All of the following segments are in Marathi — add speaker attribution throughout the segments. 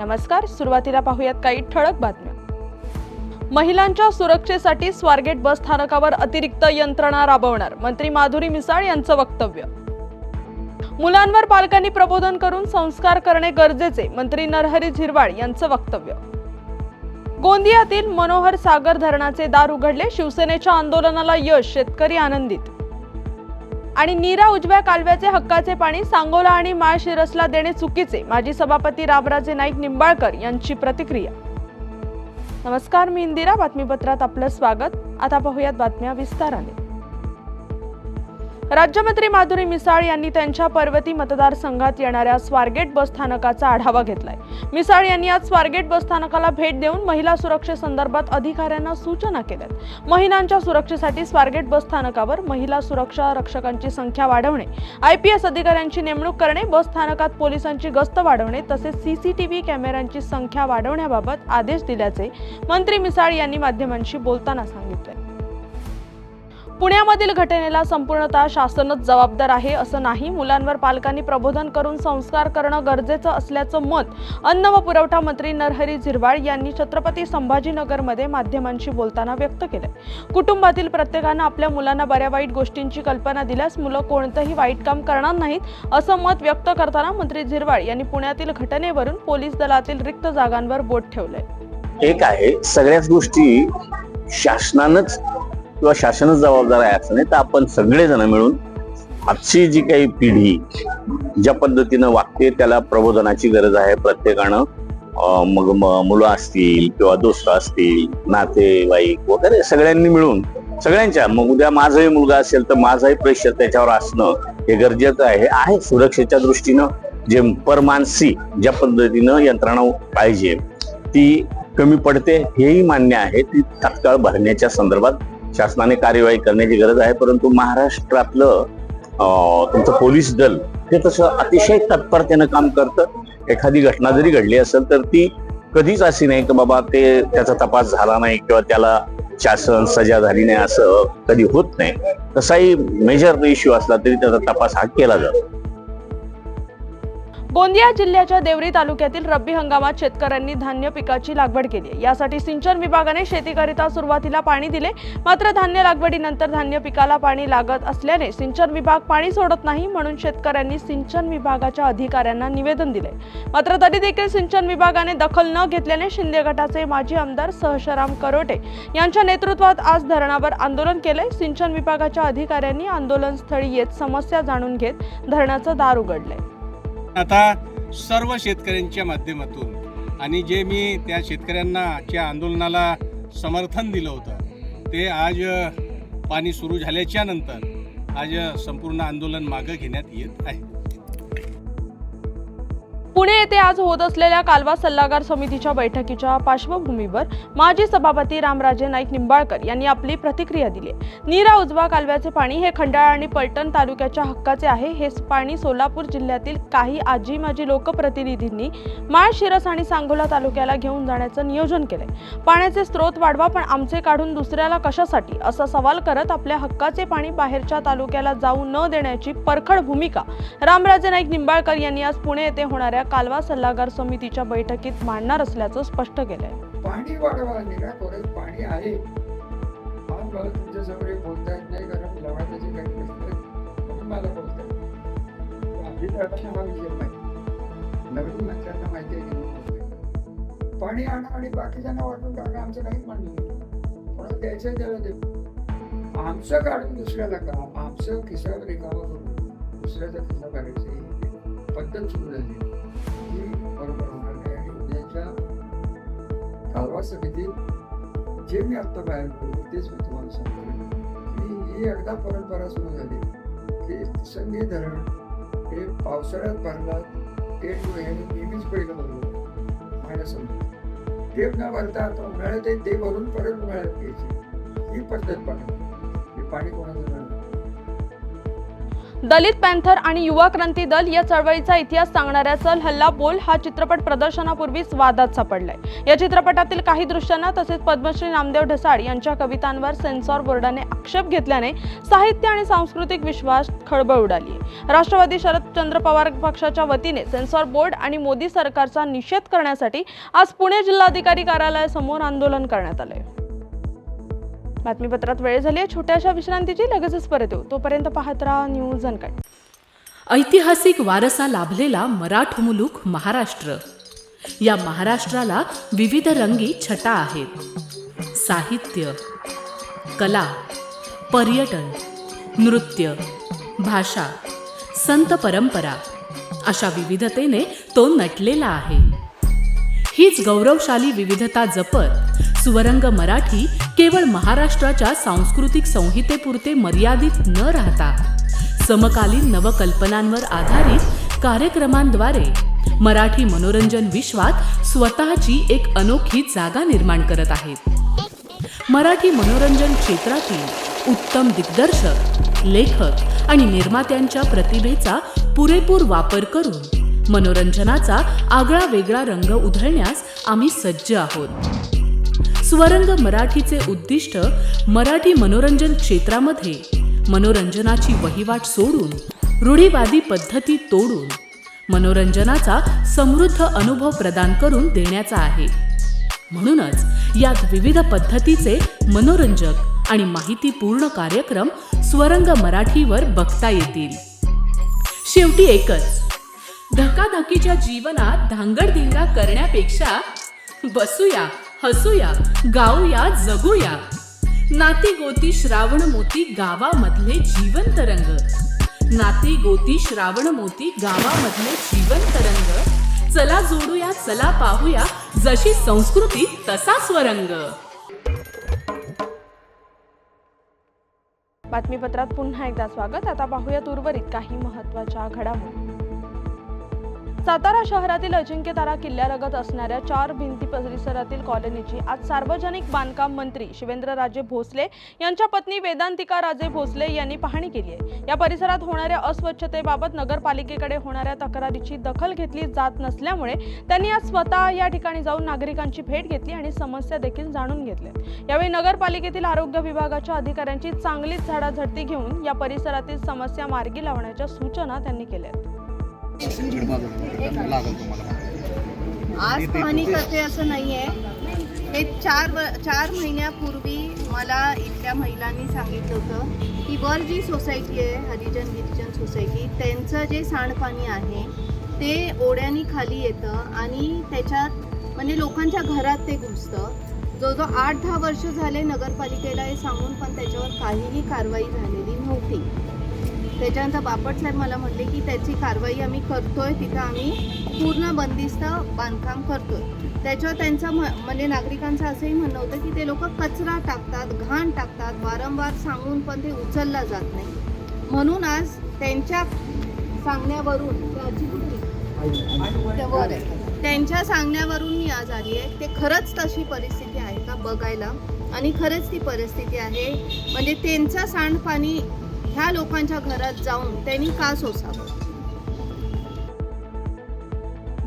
Speaker 1: नमस्कार. सुरुवातीला पाहूयात काही ठळक बातम्या. महिलांच्या सुरक्षेसाठी स्वारगेट बस स्थानकावर अतिरिक्त यंत्रणा राबवणार, मंत्री माधुरी मिसाळ यांचं वक्तव्य. मुलांवर पालकांनी प्रबोधन करून संस्कार करणे गरजेचे, मंत्री नरहरी झिरवाळ यांचं वक्तव्य. गोंदियातील मनोहर सागर धरणाचे दार उघडले, शिवसेनेच्या आंदोलनाला यश, शेतकरी आनंदित. आणि नीरा उजव्या कालव्याचे हक्काचे पाणी सांगोला आणि माळशिरसला देणे चुकीचे, माजी सभापती रामराजे नाईक निंबाळकर यांची प्रतिक्रिया. नमस्कार, मी इंदिरा. बातमीपत्रात आपलं स्वागत. आता पाहूयात बातम्या विस्ताराने. राज्यमंत्री माधुरी मिसाळ यांनी त्यांच्या पर्वती मतदारसंघात येणाऱ्या स्वारगेट बस स्थानकाचा आढावा घेतलाय. मिसाळ यांनी आज स्वारगेट बस स्थानकाला भेट देऊन महिला सुरक्षेसंदर्भात अधिकाऱ्यांना सूचना केल्यात. महिलांच्या सुरक्षेसाठी स्वारगेट बस स्थानकावर महिला सुरक्षा रक्षकांची संख्या वाढवणे, IPS अधिकाऱ्यांची नेमणूक करणे, बस स्थानकात पोलिसांची गस्त वाढवणे तसेच CCTV कॅमेऱ्यांची संख्या वाढवण्याबाबत आदेश दिल्याचे मंत्री मिसाळ यांनी माध्यमांशी बोलताना सांगितले. पुण्यामधील घटनेला संपूर्णतः शासनच जबाबदार आहे असं नाही. मुलांवर पालकांनी प्रबोधन करून संस्कार करणं गरजेचं असल्याचं मत अन्न व पुरवठा मंत्री नरहरी झिरवाळ यांनी छत्रपती संभाजीनगरमध्ये माध्यमांशी बोलताना व्यक्त केलंय. कुटुंबातील प्रत्येकानं आपल्या मुलांना बऱ्या वाईट गोष्टींची कल्पना दिल्यास मुलं कोणतंही वाईट काम करणार नाहीत असं मत व्यक्त करताना मंत्री झिरवाळ यांनी पुण्यातील घटनेवरून पोलीस दलातील रिक्त जागांवर बोट ठेवलंय.
Speaker 2: एक आहे, सगळ्याच गोष्टी शासनानंच किंवा शासनच जबाबदार आहे असं नाही, तर आपण सगळेजण मिळून आजची जी काही पिढी ज्या पद्धतीनं वागते त्याला प्रबोधनाची गरज आहे. प्रत्येकानं मग मुलं असतील किंवा दोस्त असतील, नातेवाईक वगैरे सगळ्यांनी मिळून सगळ्यांच्या, मग उद्या माझाही मुलगा असेल तर माझाही प्रेशर त्याच्यावर असणं हे गरजेचं आहे. सुरक्षेच्या दृष्टीनं जे परमानसी ज्या पद्धतीनं यंत्रणा पाहिजे ती कमी पडते हेही मान्य आहे. ती तात्काळ भरण्याच्या संदर्भात शासनाने कार्यवाही करण्याची गरज आहे. परंतु महाराष्ट्रातलं तुमचं पोलीस दल हे तसं अतिशय तत्परतेनं काम करतं. एखादी घटना जरी घडली असेल तर ती कधीच अशी नाही की बाबा त्याचा तपास झाला नाही किंवा त्याला शासन सजा झाली नाही, असं कधी होत नाही. कसाही मेजर इश्यू असला तरी त्याचा तपास हा केला जातो.
Speaker 1: गोंदिया जिल्ह्याच्या देवरी तालुक्यातील रब्बी हंगामात शेतकऱ्यांनी धान्य पिकाची लागवड केली आहे. यासाठी सिंचन विभागाने शेतीकरिता सुरुवातीला पाणी दिले. मात्र धान्य लागवडीनंतर धान्य पिकाला पाणी लागत असल्याने सिंचन विभाग पाणी सोडत नाही, म्हणून शेतकऱ्यांनी सिंचन विभागाच्या अधिकाऱ्यांना निवेदन दिले. मात्र तरी देखील सिंचन विभागाने दखल न घेतल्याने शिंदे गटाचे माजी आमदार सहशराम करोटे यांच्या नेतृत्वात आज धरणावर आंदोलन केले. सिंचन विभागाच्या अधिकाऱ्यांनी आंदोलनस्थळी येत समस्या जाणून घेत धरणाचं दार उघडले.
Speaker 3: आता सर्व शेतकऱ्यांच्या माध्यमातून आणि जे मी त्या शेतकऱ्यांच्या आंदोलनाला समर्थन दिलं होतं ते आज पाणी सुरू झाल्याच्या नंतर आज संपूर्ण आंदोलन मागे घेण्यात येत आहे.
Speaker 1: पुणे येथे आज होत असलेल्या कालवा सल्लागार समितीच्या बैठकीच्या पार्श्वभूमीवर माजी सभापती रामराजे नाईक निंबाळकर यांनी आपली प्रतिक्रिया दिली. नीरा उजवा कालव्याचे पाणी हे खंडाळा आणि पलटण तालुक्याच्या हक्काचे आहे. हे पाणी सोलापूर जिल्ह्यातील काही आजी माजी लोकप्रतिनिधींनी माळशिरस आणि सांगोला तालुक्याला घेऊन जाण्याचं नियोजन केलंय. पाण्याचे स्रोत वाढवा, पण आमचे काढून दुसऱ्याला कशासाठी, असा सवाल करत आपल्या हक्काचे पाणी बाहेरच्या तालुक्याला जाऊ न देण्याची परखड भूमिका रामराजे नाईक निंबाळकर यांनी आज पुणे येथे होणाऱ्या कालवा सल्लागार समितीच्या बैठकीत मांडणार असल्याचं स्पष्ट केलंय.
Speaker 4: पाणी वाढवा, नीरा खोऱ्यात पाणी आहे. आज मला तुमच्या समोर बोलता येत नाही कारण लवाटाची काही म्हणून मला बोलता येत. अभिप्रायाचा हा विषय नाही. नवीन मंत्र्यांना माहिती आहे की पाणी आणा आणि बाकीच्यांना वाटून टाका, आमचं काहीच म्हणणं नाही. कोणाला द्यायचं त्याला देऊ. आमचं काढून दुसऱ्याला का, आमचं खिशावर रिकामा करून दुसऱ्याचा खिसा भरायची पद्धत सुरू झाली. बरोबर होणार नाही. आणि उद्याच्या कालवा समितीत जे मी आत्ता बाहेर पडलो तेच मी तुम्हाला सांगतो की ही एकदा परंपरा सुरू झाली की संगी धरण हे पावसाळ्यात भरतात, ते नेहमीच पहिलं भरलं माझ्या समोर. ते न भरता आता उन्हाळ्यात ते भरून परत उन्हाळ्यात घ्यायची ही पद्धत पाणी. हे पाणी कोणाचं मिळणार.
Speaker 1: दलित पॅन्थर आणि युवा क्रांती दल या चळवळीचा इतिहास सांगणाऱ्या चल हल्ला बोल हा चित्रपट प्रदर्शनापूर्वीच वादात सापडलाय। या चित्रपटातील काही दृश्यांना तसेच पद्मश्री नामदेव ढसाळ यांच्या कवितांवर सेन्सॉर बोर्डाने आक्षेप घेतल्याने साहित्य आणि सांस्कृतिक विश्वास खळबळ उडाली आहे। राष्ट्रवादी शरदचंद्र पवार पक्षाच्या वतीने सेन्सॉर बोर्ड आणि मोदी सरकारचा निषेध करण्यासाठी आज पुणे जिल्हाधिकारी कार्यालयासमोर आंदोलन करण्यात आले। बातमीपत्रात वेळ झाली आहे छोट्याशा विश्रांतीची, लगेचच परत येऊ, तोपर्यंत पाहत राहा न्यूज अनकट।
Speaker 5: ऐतिहासिक वारसा लाभलेला मराठ मुलूक महाराष्ट्र। या महाराष्ट्राला विविध रंगी छटा आहेत। साहित्य, कला, पर्यटन, नृत्य, भाषा, संत परंपरा अशा विविधतेने तो नटलेला आहे। हीच गौरवशाली विविधता जपत सुवरंग मराठी केवळ महाराष्ट्राच्या सांस्कृतिक संहितेपुरते मर्यादित न राहता समकालीन नवकल्पनांवर आधारित कार्यक्रमांद्वारे मराठी मनोरंजन विश्वात स्वतःची एक अनोखी जागा निर्माण करत आहेत। मराठी मनोरंजन क्षेत्रातील उत्तम दिग्दर्शक, लेखक आणि निर्मात्यांच्या प्रतिभेचा पुरेपूर वापर करून मनोरंजनाचा आगळा वेगळा रंग उधळण्यास आम्ही सज्ज आहोत। सुवरंग मराठीचे उद्दिष्ट मराठी मनोरंजन क्षेत्रामध्ये मनोरंजनाची वहिवाट सोडून रूढीवादी पद्धती तोडून मनोरंजनाचा समृद्ध अनुभव प्रदान करून देण्याचा आहे। म्हणूनच यात विविध पद्धतीचे मनोरंजक आणि माहितीपूर्ण कार्यक्रम सुवरंग मराठीवर बघता येतील। शेवटी एकच, धकाधकीच्या जीवनात धांगडधिंगा करण्यापेक्षा बसूया, हसूया, गाऊया, जगूया। नाती गोती श्रावण मोती गावामधले जीवंत रंग। नाती गोती श्रावण मोती गावामधले जीवंत रंग। चला जोडूया, चला पाहूया, जशी संस्कृती तसा स्वरंग।
Speaker 1: बातमीपत्रात पुन्हा एकदा स्वागत। आता पाहूयात उर्वरित काही महत्त्वाच्या घडामोडी। सातारा शहरातील अजिंक्यतारा किल्ल्यालगत असणाऱ्या 4 भिंती परिसरातील कॉलनीची आज सार्वजनिक बांधकाम मंत्री शिवेंद्रराजे भोसले यांच्या पत्नी वेदांतिका राजे भोसले यांनी पाहणी केली आहे। या परिसरात होणाऱ्या अस्वच्छतेबाबत नगरपालिकेकडे होणाऱ्या तक्रारीची दखल घेतली जात नसल्यामुळे त्यांनी आज स्वतः या ठिकाणी जाऊन नागरिकांची भेट घेतली आणि समस्या देखील जाणून घेतल्या। यावेळी नगरपालिकेतील आरोग्य विभागाच्या अधिकाऱ्यांची चांगलीच झाडाझडती घेऊन या परिसरातील समस्या मार्गी लावण्याच्या सूचना त्यांनी केल्या।
Speaker 6: आज पाहणी करते असं नाहीये। हे 4 महिन्यापूर्वी मला इथल्या महिलांनी सांगितलं होतं की वर जी सोसायटी आहे हरिजन गिरिजन सोसायटी, त्यांचं जे सांडपाणी आहे ते ओढ्यानी खाली येतं आणि त्याच्यात म्हणजे लोकांच्या घरात ते घुसतं। जवळजवळ 8-10 वर्ष झाले नगरपालिकेला हे सांगून पण त्याच्यावर काहीही कारवाई झालेली नव्हती। त्याच्यानंतर बापट साहेब मला म्हटले की त्याची कारवाई आम्ही करतोय, तिथं आम्ही पूर्ण बंदिस्त बांधकाम करतोय। त्याच्यावर त्यांचं म्हणजे नागरिकांचं असंही म्हणणं होतं की ते लोक कचरा टाकतात, घाण टाकतात, वारंवार सांगून पण ते उचलला जात नाही। म्हणून आज त्यांच्या सांगण्यावरून त्यांच्या सांगण्यावरून मी आज आली आहे। ते खरंच तशी परिस्थिती आहे का बघायला, आणि खरंच ती परिस्थिती आहे म्हणजे त्यांचं सांडपाणी ह्या लोकांच्या घरात जाऊन त्यांनी का सोसावं।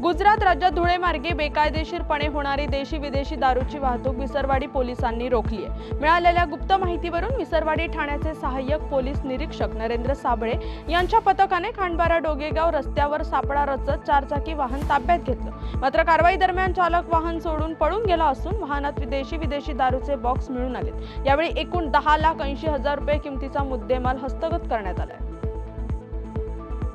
Speaker 1: गुजरात राज्यात धुळे मार्गे बेकायदेशीरपणे होणारी देशी विदेशी दारूची वाहतूक विसरवाडी पोलिसांनी रोखली आहे। मिळालेल्या गुप्त माहितीवरून विसरवाडी ठाण्याचे सहाय्यक पोलीस निरीक्षक नरेंद्र साबळे यांच्या पथकाने खांडबारा डोगेगाव रस्त्यावर सापळा रचत 4चाकी वाहन ताब्यात घेतलं। मात्र कारवाई दरम्यान चालक वाहन सोडून पळून गेला असून वाहनात विदेशी दारूचे बॉक्स मिळून आले। यावेळी एकूण 10,80,000 रुपये किमतीचा मुद्देमाल हस्तगत करण्यात आला।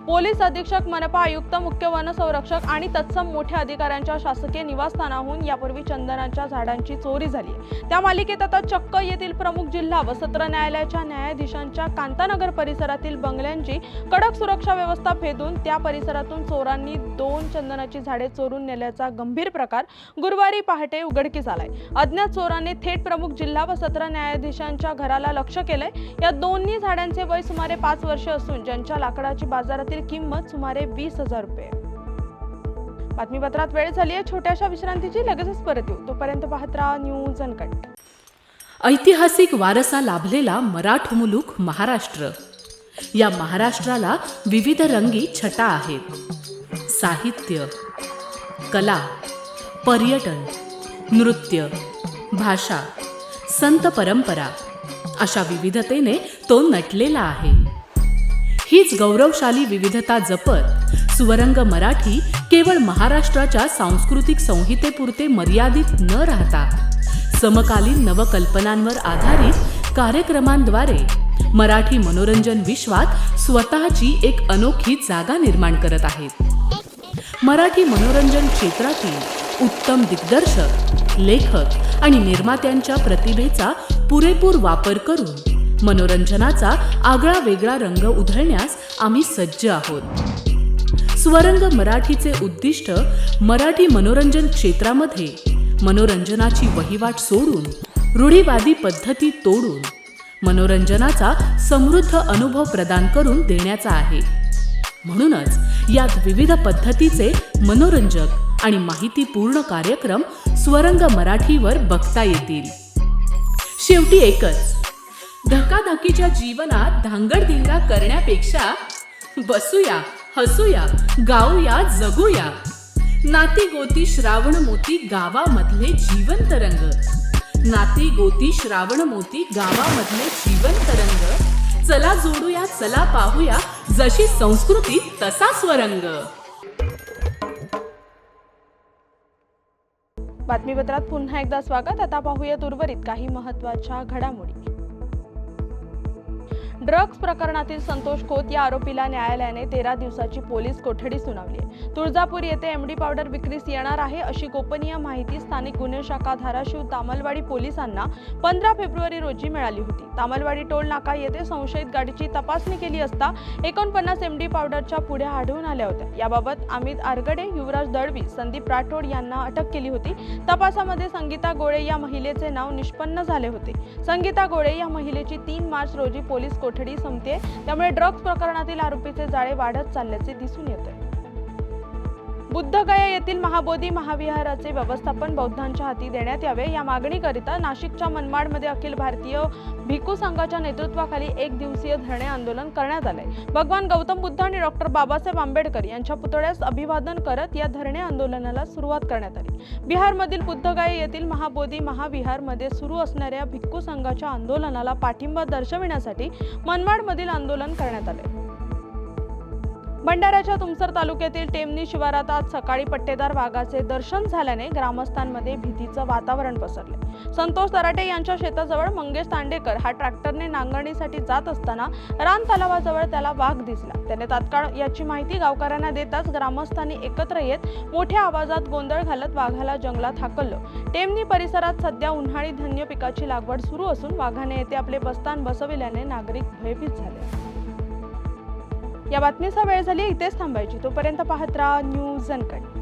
Speaker 1: पोलीस अधीक्षक, मनपा आयुक्त, मुख्य वन संरक्षक आणि तत्सम मोठ्या अधिकाऱ्यांच्या शासकीय निवासस्थानाहून यापूर्वी चंदनाच्या झाडांची चोरी झाली। त्या मालिकेत आता चक्क येथील प्रमुख जिल्हा व सत्र न्यायालयाच्या न्यायाधीशांच्या कांतानगर परिसरातील बंगल्यांची कडक सुरक्षा व्यवस्था भेदून त्या परिसरातून चोरांनी 2 चंदनाची झाडे चोरून नेल्याचा गंभीर प्रकार गुरुवारी पहाटे उघडकीस आलाय। अज्ञात चोरांनी थेट प्रमुख जिल्हा व सत्र न्यायाधीशांच्या घराला लक्ष्य केलंय। या दोन्ही झाडांचे वय सुमारे 5 वर्ष असून ज्यांच्या लाकडाची बाजारातील किंमत सुमारे 20,000 रुपये। बातमीपत्रात वेळ झाली आहे छोट्याशा विश्रांतीची, लगेचच परत येऊ, तोपर्यंत पाहत राहा न्यूज अनकट।
Speaker 5: ऐतिहासिक वारसा लाभलेला मराठ मुलूक महाराष्ट्र। या महाराष्ट्राला विविध रंगी छटा आहेत. साहित्य, कला, पर्यटन, नृत्य, भाषा, संत परंपरा अशा विविधतेने तो नटलेला आहे. हीच गौरवशाली विविधता जपत स्वरंग मराठी केवळ महाराष्ट्राच्या सांस्कृतिक संहितेपुरते मर्यादित न राहता समकालीन नवकल्पनांवर आधारित कार्यक्रमांद्वारे मराठी मनोरंजन विश्वात स्वतःची एक अनोखी जागा निर्माण करत आहेत. मराठी मनोरंजन क्षेत्रातील उत्तम दिग्दर्शक, लेखक आणि निर्मात्यांच्या प्रतिभेचा पुरेपूर वापर करून मनोरंजनाचा आगळा वेगळा रंग उधळण्यास आम्ही सज्ज आहोत. स्वरंग मराठीचे उद्दिष्ट मराठी मनोरंजन क्षेत्रामध्ये मनोरंजनाची वहिवाट सोडून रूढीवादी पद्धती तोडून मनोरंजनाचा समृद्ध अनुभव प्रदान करून देण्याचा आहे. म्हणूनच यात विविध पद्धतीचे मनोरंजक आणि माहितीपूर्ण कार्यक्रम स्वरंग मराठीवर बघता येतील. शेवटी एकच, धकाधकीच्या जीवनात धांगडधिंगा करण्यापेक्षा बसूया, हसूया, गाऊया, जगूया. नाती गोती श्रावण मोती गावामधले जिवंत रंग. नाती गोती श्रावण मोती गावामधले जिवंत रंग. चला जोडूया, चला पाहूया, जशी संस्कृती तसा स्वरंग.
Speaker 1: बातमीपत्रात पुन्हा एकदा स्वागत. आता पाहूयात उर्वरित काही महत्त्वाच्या घडामोडी. ड्रग्ज प्रकरणातील संतोष खोत या आरोपीला न्यायालयाने 13 दिवसाची पोलीस कोठडी सुनावली आहे. तुळजापूर येथे एमडी पावडर विक्रीस येणार आहे अशी गोपनीय माहिती स्थानिक गुन्हे शाखा धाराशिव तामलवाडी पोलिसांना 15 फेब्रुवारी रोजी मिळाली होती. तामलवाडी टोल नाका येथे संशयित गाडीची तपासणी केली असता 49 एमडी पावडरच्या पुढे आढळून आल्या होत्या. याबाबत अमित आरगडे, युवराज दळवी, संदीप राठोड यांना अटक केली होती. तपासामध्ये संगीता गोळे या महिलेचे नाव निष्पन्न झाले होते. संगीता गोळे या महिलेची 3 मार्च रोजी पोलीस कोठडी संपते. त्यामुळे ड्रग्ज प्रकरणातील आरोपीचे जाळे वाढत चालल्याचे दिसून येते. बुद्धगया येथील महाबोधी महाविहाराचे व्यवस्थापन बौद्धांच्या हाती देण्यात यावे या मागणीकरिता नाशिकच्या मनमाडमध्ये अखिल भारतीय भिक्खू संघाच्या नेतृत्वाखाली 1 दिवसीय धरणे आंदोलन करण्यात आले. भगवान गौतम बुद्ध आणि डॉक्टर बाबासाहेब आंबेडकर यांच्या पुतळ्यास अभिवादन करत या धरणे आंदोलनाला सुरुवात करण्यात आली. बिहारमधील बुद्धगया येथील महाबोधी महाविहारमध्ये सुरू असणाऱ्या भिक्खू संघाच्या आंदोलनाला पाठिंबा दर्शविण्यासाठी मनमाडमधील आंदोलन करण्यात आले. भंडाऱ्याच्या तुमसर तालुक्यातील टेमणी शिवारात आज सकाळी पट्टेदार वाघाचे दर्शन झाल्याने ग्रामस्थांमध्ये भीतीचं वातावरण पसरले. संतोष तराटे यांच्या शेताजवळ मंगेश तांडेकर हा ट्रॅक्टरने नांगरणीसाठी जात असताना रान तलावाजवळ त्याला वाघ दिसला. त्याने तात्काळ याची माहिती गावकऱ्यांना देताच ग्रामस्थांनी एकत्र येत मोठ्या आवाजात गोंधळ घालत वाघाला जंगलात हाकललं. टेमणी परिसरात सध्या उन्हाळी धान्य पिकाची लागवड सुरू असून वाघाने येथे आपले बस्तान बसविल्याने नागरिक भयभीत झाले. या बातमीचा वेळ झाली, इथेच थांबायची. तोपर्यंत पाहत राहा न्यूज अनकट.